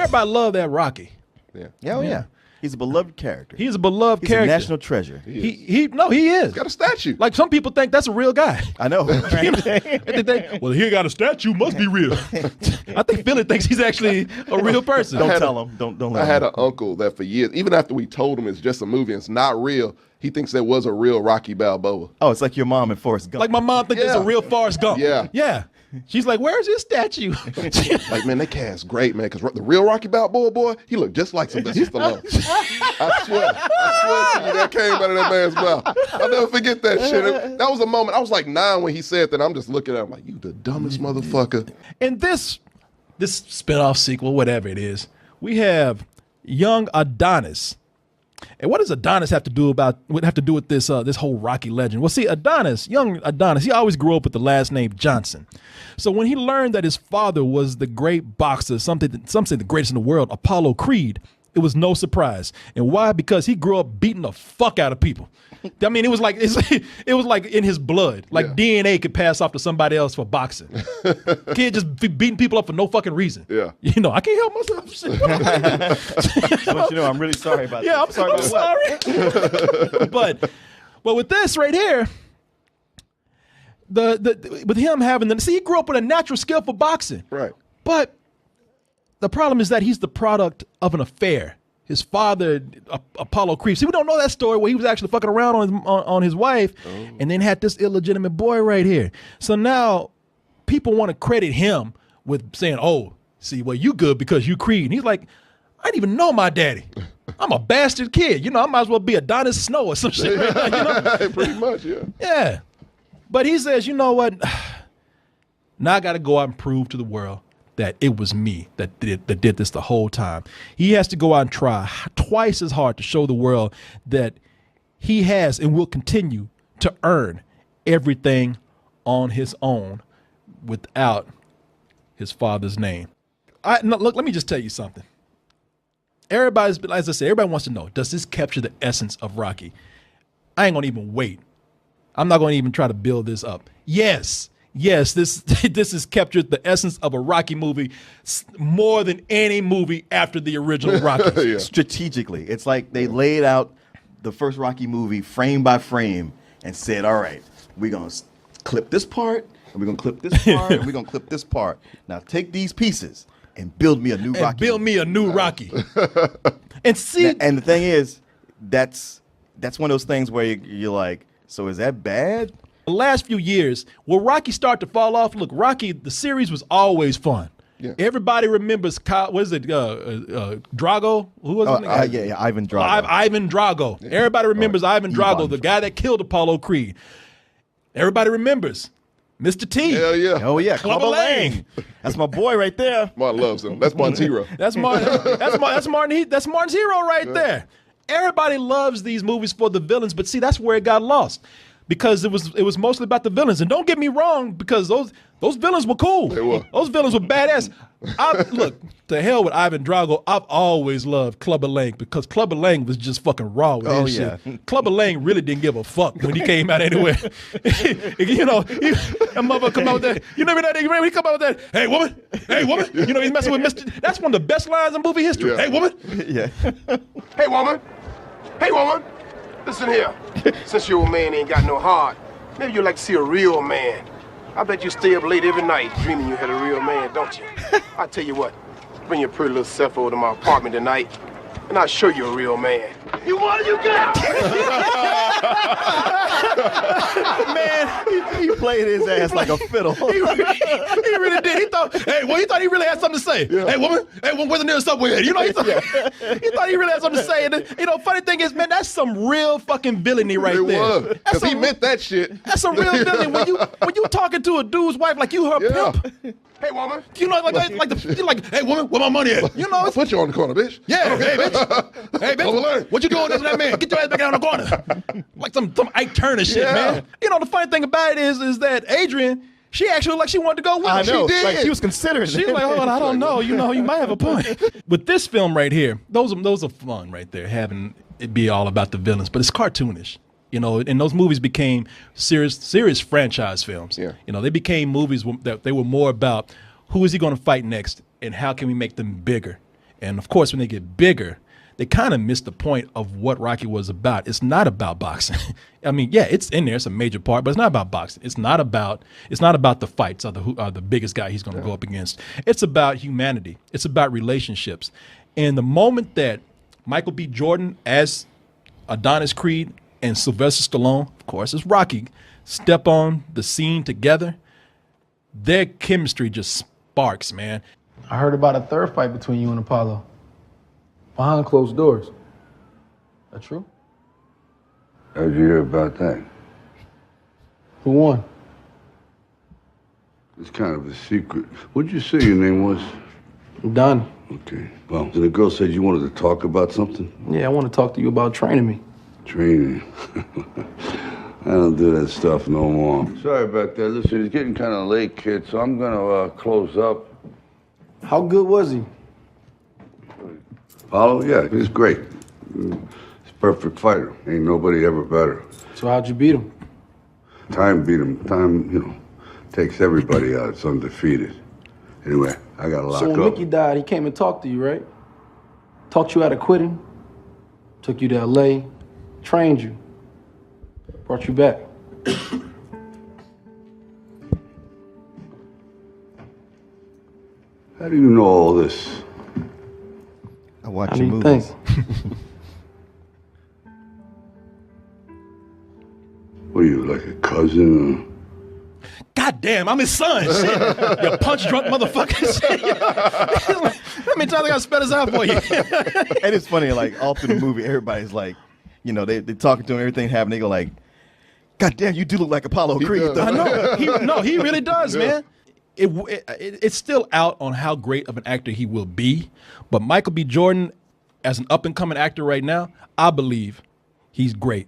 everybody loved that Rocky. Yeah. Yeah. He's a beloved character. He's a beloved He's character. a national treasure. He is. He's got a statue. Like some people think that's a real guy. I know. Well, he got a statue, must be real. I think Philly thinks he's actually a real person. Don't tell him. Don't let him. I had an uncle that for years, even after we told him it's just a movie, it's not real, he thinks there was a real Rocky Balboa. Oh, it's like your mom and Forrest Gump. Like my mom thinks it's a real Forrest Gump. Yeah. Yeah. She's like, where's his statue? Like, man, that cast great, man, because the real Rocky Balboa, boy, he looked just like Sylvester Stallone. I swear to you, that came out of that man's mouth. I'll never forget that shit. That was a moment. I was like 9 when he said that. I'm just looking at him like, you the dumbest motherfucker. In this spinoff sequel, whatever it is, we have young Adonis. And what does Adonis have to do with this this whole Rocky legend? Well, see, young Adonis, he always grew up with the last name Johnson. So when he learned that his father was the great boxer, some say the greatest in the world, Apollo Creed, it was no surprise. And why? Because he grew up beating the fuck out of people. I mean, it was like in his blood. Like DNA could pass off to somebody else for boxing. Kid just beating people up for no fucking reason. Yeah. You know, I can't help myself. Shit. But you know, I'm really sorry about that. Yeah, I'm sorry. But with this right here, with him having he grew up with a natural skill for boxing. Right. But the problem is that he's the product of an affair. His father, Apollo Creed. See, we don't know that story where he was actually fucking around on his wife and then had this illegitimate boy right here. So now people want to credit him with saying, oh, see, well, you good because you Creed. And he's like, I didn't even know my daddy. I'm a bastard kid. You know, I might as well be Adonis Snow or some shit. Right? You know? Pretty much, yeah. Yeah. But he says, you know what? Now I got to go out and prove to the world that it was me that did this the whole time. He has to go out and try twice as hard to show the world that he has and will continue to earn everything on his own without his father's name. Look, let me just tell you something. As I said, everybody wants to know, does this capture the essence of Rocky? I ain't gonna even wait. I'm not gonna even try to build this up. Yes, this has captured the essence of a Rocky movie more than any movie after the original Rocky. Yeah. Strategically, it's like they laid out the first Rocky movie frame by frame and said, all right, we're going to clip this part, and we're going to clip this part, and we're going to clip this part. Now take these pieces and build me a new Rocky. Build me a new Rocky. And see, and the thing is, that's one of those things where you're like, so is that bad? the last few years, will Rocky start to fall off? Look, Rocky, the series was always fun. Yeah. Everybody remembers, what is it, Drago? Who was it? Yeah, Ivan Drago. Ivan Drago. Yeah. Everybody remembers Ivan Drago, the guy that killed Apollo Creed. Everybody remembers Mr. T. Hell yeah. Oh yeah, Clubber Lang. That's my boy right there. Martin loves him. That's Martin's hero. That's Martin's hero right there. Everybody loves these movies for the villains, but see, that's where it got lost. Because it was mostly about the villains. And don't get me wrong, because those villains were cool. They were. Those villains were badass. Look, to hell with Ivan Drago, I've always loved Clubber Lang because Clubber Lang was just fucking raw with his shit. Clubber Lang really didn't give a fuck when he came out anywhere. You know, that mother come out with that. You remember that? When he come out with that, hey woman, you know, he's messing with Mr. That's one of the best lines in movie history. Yeah. Hey woman. Yeah. Hey woman, listen here. Since your old man ain't got no heart, maybe you'd like to see a real man. I bet you stay up late every night dreaming you had a real man, don't you? I tell you what, bring your pretty little self over to my apartment tonight, and I'll show you a real man. You want, you got. Man, he played his ass like a fiddle. He really did. He thought he really had something to say. Yeah. Hey woman, where's the nearest subway at? You know, he thought he really had something to say. And you know, funny thing is, man, that's some real fucking villainy right there. Because he meant that shit. That's some real villainy when you talking to a dude's wife like you her pimp. Hey woman, you know, like, hey woman, where my money at? You know, I'll put you on the corner, bitch. Yeah, hey bitch, hey bitch, what you doing to that man? Get your ass back down the corner. Like some Ike Turner shit, man. You know, the funny thing about it is that Adrian, she actually like she wanted to go with him. I know. She did. Like she was considering. She was like, hold on, I don't know. You know, you might have a point. With this film right here, those are fun right there, having it be all about the villains, but it's cartoonish. You know, and those movies became serious franchise films. Yeah. You know, they became movies that they were more about who is he going to fight next and how can we make them bigger And of course, when they get bigger, they kind of miss the point of what Rocky was about. It's not about boxing. I mean, yeah, it's in there. It's a major part, but it's not about boxing. It's not about the fights or the biggest guy he's going to go up against. It's about humanity. It's about relationships. And the moment that Michael B. Jordan as Adonis Creed and Sylvester Stallone, of course, as Rocky, step on the scene together, their chemistry just sparks, man. I heard about a third fight between you and Apollo. Behind closed doors. That true? How'd you hear about that? Who won? It's kind of a secret. What'd you say your name was? Donnie. Okay. Well, the girl said you wanted to talk about something? Yeah, I want to talk to you about training me. Training. I don't do that stuff no more. Sorry about that. Listen, it's getting kind of late, kid, so I'm gonna close up. How good was he? Apollo? Yeah, he's great. He's a perfect fighter. Ain't nobody ever better. So how'd you beat him? Time beat him. Time, takes everybody out. It's undefeated. Anyway, I gotta lock So when up. Mickey died, he came and talked to you, right? Talked you out of quitting. Took you to L.A., trained you, brought you back. How do you know all this? I watch How do your you movies. think? What are you, like a cousin? God damn, I'm his son. Shit. You punch drunk mother-fucker. Shit. How many times I got to spell this out for you? And it's funny, like all through the movie, everybody's like, they talking to him, everything happening. They go like, "God damn, you do look like Apollo Creed." does. though." I know. He really does, man. It's still out on how great of an actor he will be, but Michael B. Jordan, as an up-and-coming actor right now, I believe he's great.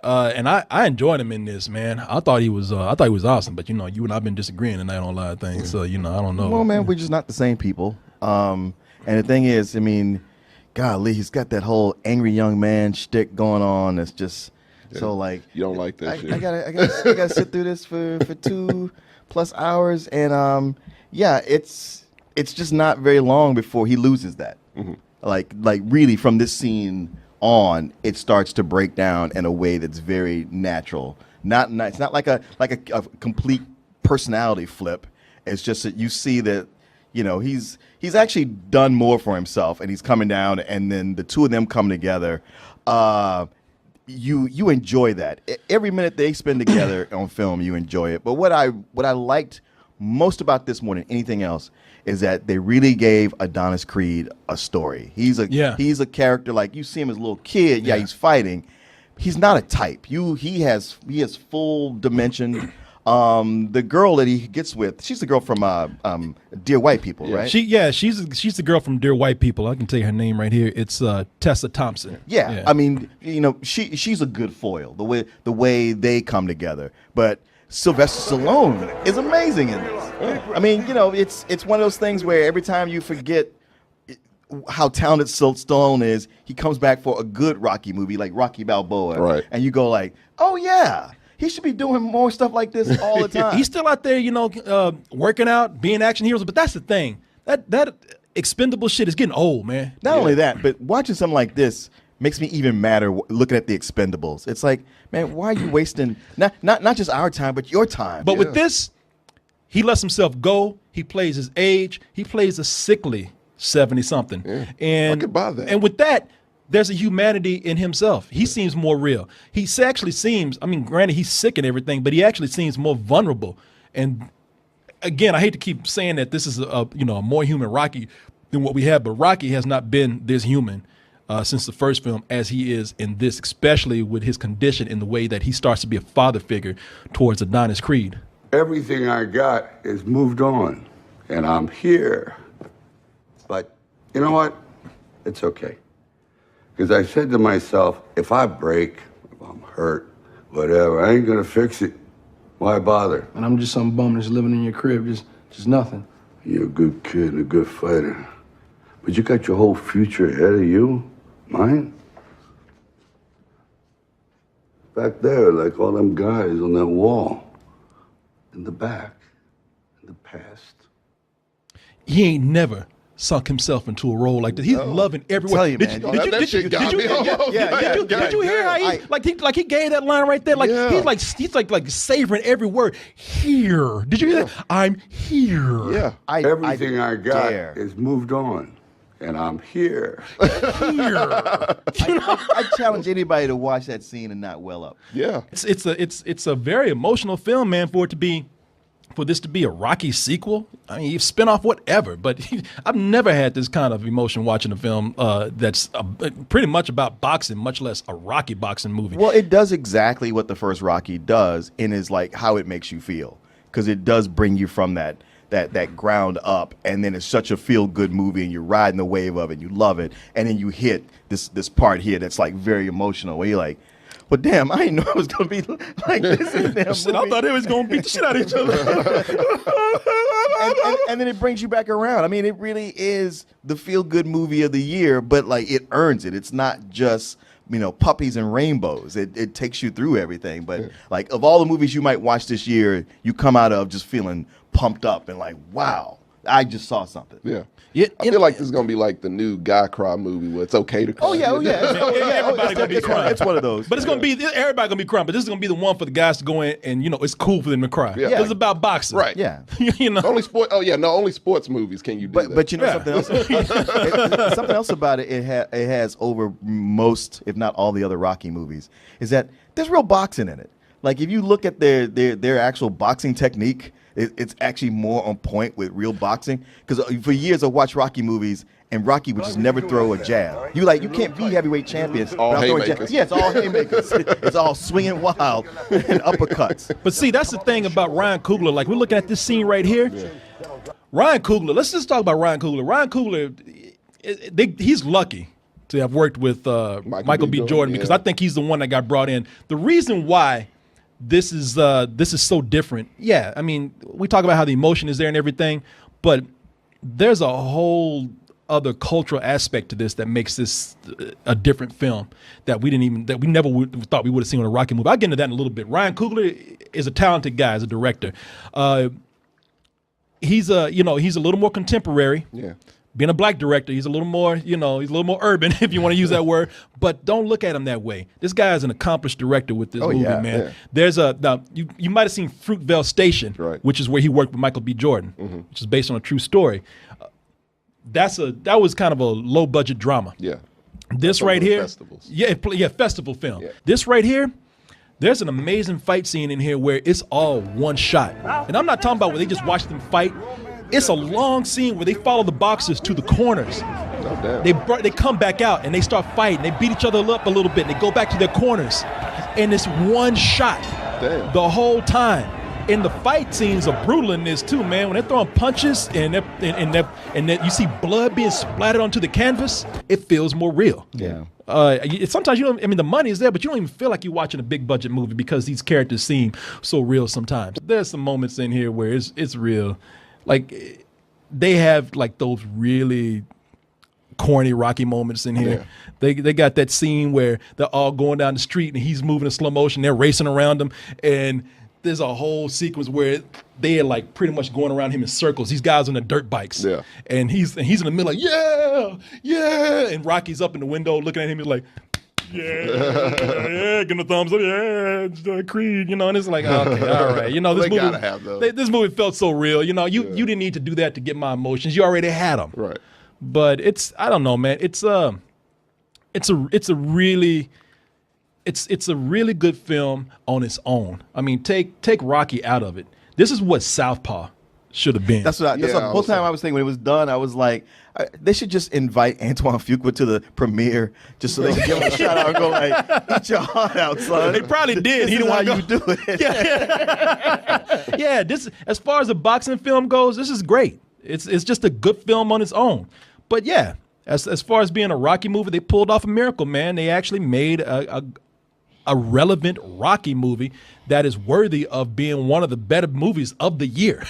And I enjoyed him in this, man. I thought he was awesome, but you and I've been disagreeing tonight on a lot of things, so I don't know. Well, man, we're just not the same people. And the thing is, I mean, golly, he's got that whole angry young man shtick going on. That's just so like You don't like that shit. I gotta sit through this for 2+ hours, and it's just not very long before he loses that. Mm-hmm. Like really from this scene on, it starts to break down in a way that's very natural. It's not like a complete personality flip. It's just that you see that he's actually done more for himself, and he's coming down, and then the two of them come together. You enjoy that. Every minute they spend together on film, you enjoy it. But what I liked most about this more than anything else is that they really gave Adonis Creed a story. He's a character, like you see him as a little kid. Yeah, he's fighting. He's not a type. He has full dimension. The girl that he gets with, she's the girl from Dear White People, right? She's the girl from Dear White People. I can tell you her name right here. It's Tessa Thompson. Yeah. I mean, she's a good foil. The way they come together, but Sylvester Stallone is amazing in this. I mean, it's one of those things where every time you forget how talented Stallone is, he comes back for a good Rocky movie like Rocky Balboa, Right. And you go like, oh yeah, he should be doing more stuff like this all the time. He's still out there, working out, being action heroes. But that's the thing. That expendable shit is getting old, man. Not only that, but watching something like this makes me even madder looking at the Expendables. It's like, man, why are you wasting not just our time, but your time? But with this, he lets himself go. He plays his age. He plays a sickly 70-something. Yeah, and I could buy that. And with that, there's a humanity in himself. He seems more real. He actually seems, I mean, granted, he's sick and everything, but he actually seems more vulnerable. And again, I hate to keep saying that this is a more human Rocky than what we have, but Rocky has not been this human since the first film as he is in this, especially with his condition in the way that he starts to be a father figure towards Adonis Creed. Everything I got is moved on, and I'm here. But you know what? It's okay. Because I said to myself, if I break, if I'm hurt, whatever, I ain't gonna fix it. Why bother? And I'm just some bum that's living in your crib, just nothing. You're a good kid and a good fighter. But you got your whole future ahead of you. Mine? Back there, like all them guys on that wall. In the back. In the past. He ain't never sunk himself into a role like this. He's loving everyone. tell you, man. That shit got me. Did you hear how he gave that line right there? Like he's like savoring every word. Here, did you hear that? I'm here. Yeah. Everything I got dare. is moved on, and I'm here. I challenge anybody to watch that scene and not well up. Yeah. It's a very emotional film, man. For this to be a Rocky sequel, I mean, you spin off whatever, but I've never had this kind of emotion watching a film that's pretty much about boxing, much less a Rocky boxing movie. Well, it does exactly what the first Rocky does, and is like how it makes you feel, because it does bring you from that ground up, and then it's such a feel good movie, and you're riding the wave of it, you love it, and then you hit this part here that's like very emotional, where you're like, well, damn, I didn't know it was gonna be like this in that movie. I thought it was gonna beat the shit out of each other. and then it brings you back around. I mean, it really is the feel-good movie of the year, but like it earns it. It's not just, puppies and rainbows. It takes you through everything. But like of all the movies you might watch this year, you come out of just feeling pumped up and like, wow, I just saw something. Yeah. I feel like this is gonna be like the new Guy Cry movie where it's okay to cry. Everybody gonna be crying. It's one of those. But it's gonna be everybody gonna be crying. But this is gonna be the one for the guys to go in and it's cool for them to cry. Yeah. It's about boxing. Right. Yeah. Only sports movies can you do that. But something else. Something else about it. It has over most, if not all, the other Rocky movies. Is that there's real boxing in it. Like if you look at their actual boxing technique, it's actually more on point with real boxing. Because for years I watched Rocky movies, and Rocky would just never throw a jab. You can't be heavyweight champions. All haymakers. Yeah, it's all haymakers. It's all swinging wild and uppercuts. But see, that's the thing about Ryan Coogler. Like we're looking at this scene right here. Yeah. Ryan Coogler. Let's just talk about Ryan Coogler. Ryan Coogler, he's lucky to have worked with Michael B. Jordan because I think he's the one that got brought in. The reason why this is so different. Yeah, I mean, we talk about how the emotion is there and everything, but there's a whole other cultural aspect to this that makes this a different film that we never thought we would have seen on a Rocky movie. I'll get into that in a little bit. Ryan Coogler is a talented guy as a director. He's a little more contemporary. Yeah. Being a black director, he's a little more, he's a little more urban, if you want to use that word. But don't look at him that way. This guy is an accomplished director with this movie, man. Yeah. There's you might have seen Fruitvale Station, right, which is where he worked with Michael B. Jordan, which is based on a true story. That was kind of a low budget drama. Yeah. This right here, festivals. Festival film. Yeah. This right here, there's an amazing fight scene in here where it's all one shot, and I'm not talking about where they just watch them fight. It's a long scene where they follow the boxers to the corners. Oh, damn. They come back out and they start fighting. They beat each other up a little bit. And they go back to their corners, and it's one shot the whole time. And the fight scenes are brutal in this too, man. When they're throwing punches and you see blood being splattered onto the canvas, it feels more real. Yeah. Sometimes the money is there, but you don't even feel like you're watching a big budget movie because these characters seem so real sometimes. There's some moments in here where it's real. Like they have like those really corny Rocky moments in here. Yeah. They got that scene where they're all going down the street and he's moving in slow motion. They're racing around him, and there's a whole sequence where they're like pretty much going around him in circles. These guys on the dirt bikes, and he's in the middle like yeah, and Rocky's up in the window looking at him. He's like. Yeah, give him a thumbs up. Yeah, Creed, and it's like, okay, all right. This movie felt so real. You didn't need to do that to get my emotions. You already had them. Right. But I don't know, man. It's a really good film on its own. I mean, take Rocky out of it. This is what Southpaw should have been. That's what the whole time I was thinking when it was done. I was like, they should just invite Antoine Fuqua to the premiere just so they can give him a shout out and go like, eat your heart out, son. They probably did. He didn't want you to do it. Yeah. This, as far as a boxing film goes, this is great. It's just a good film on its own. But yeah, as far as being a Rocky movie, they pulled off a miracle, man. They actually made a relevant Rocky movie that is worthy of being one of the better movies of the year.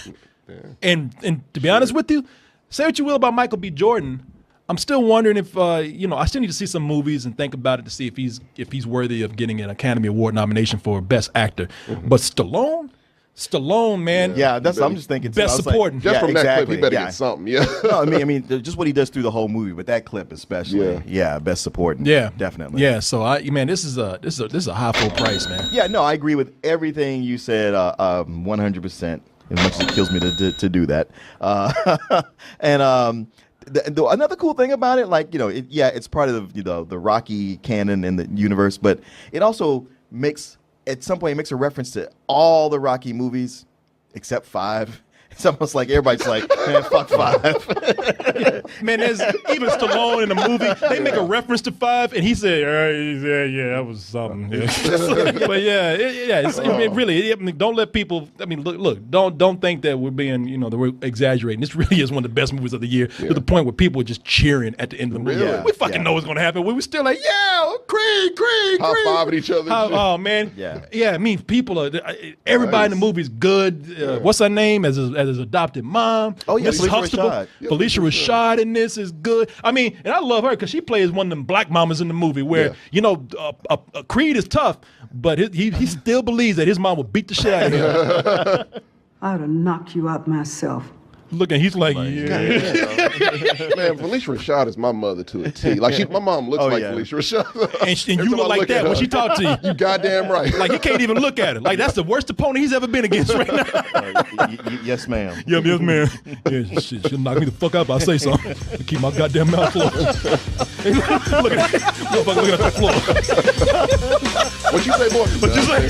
Yeah. And to be honest with you, say what you will about Michael B. Jordan, I'm still wondering if I still need to see some movies and think about it to see if he's worthy of getting an Academy Award nomination for Best Actor. Mm-hmm. But Stallone, Stallone, man. Yeah, that's what I'm just thinking. Too. Best I was like, supporting. Just yeah, from that exactly. clip, he better yeah. get something. Yeah. No, I mean, just what he does through the whole movie, but that clip especially. Yeah. Best supporting. Yeah, definitely. Yeah, so man, this is a high full price, man. Yeah, no, I agree with everything you said 100%, as much as it kills me to do that. And another cool thing about it, like, it's part of the Rocky canon in the universe, but it also at some point, it makes a reference to all the Rocky movies except 5. It's almost like everybody's like, man, fuck 5. Man, there's even Stallone in the movie. They make a reference to 5, and he said, "Yeah, that was something." Yeah. But it really. Don't let people. I mean, look. Don't think that we're being, that we're exaggerating. This really is one of the best movies of the year. To the point where people are just cheering at the end of the movie. Really? We fucking know what's gonna happen. We were still like, yeah, Creed. High-five at each other. Oh man, Yeah. I mean, people are. Everybody in the movie is good. What's her name as his adopted mom? Oh, yeah, Mrs. Felicia Huxtable. Rashad. Yeah, Felicia Rashad in this is good. I mean, and I love her because she plays one of them black mamas in the movie where Creed is tough, but he still believes that his mom will beat the shit out of him. I would have knocked you out myself. Looking, he's like, yeah. Man, Felicia Rashad is my mother to a T. Like, my mom looks like yeah. Felicia Rashad. And you Every look time I like that at when her, she talk to you. You goddamn right. Like, you can't even look at her. Like, that's the worst opponent he's ever been against right now. Yes, ma'am. Yes, man. Yeah, she'll knock me the fuck out if I say something. Keep my goddamn mouth closed. Look at that. Motherfucker looking at the floor. What you say, boy? What you say?